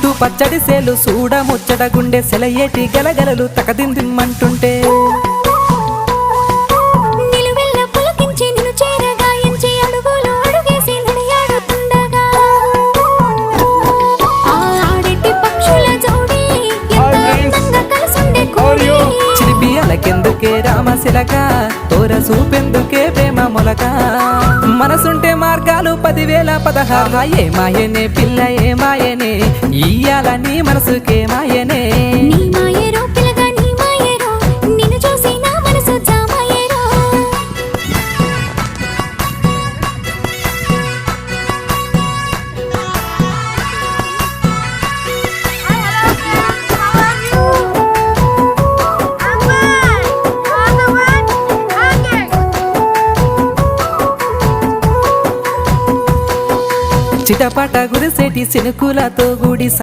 చుట్టూ పచ్చడి సేలు చూడ ముచ్చట గుండె సెలయేటి గలగలలు తకదిందిమ్మంటుంటే చిలిపియలకెందుకే రామశిలక తోర చూపెందుకే ప్రేమ మొలక మనసుంటే మార్గాలు 10,016 ఏ మాయనే పిల్ల ఏ మాయనే ఇయ్యాల నీ మనసుకే మాయనే చిటపట గురిసేటి సినుకులతో గుడి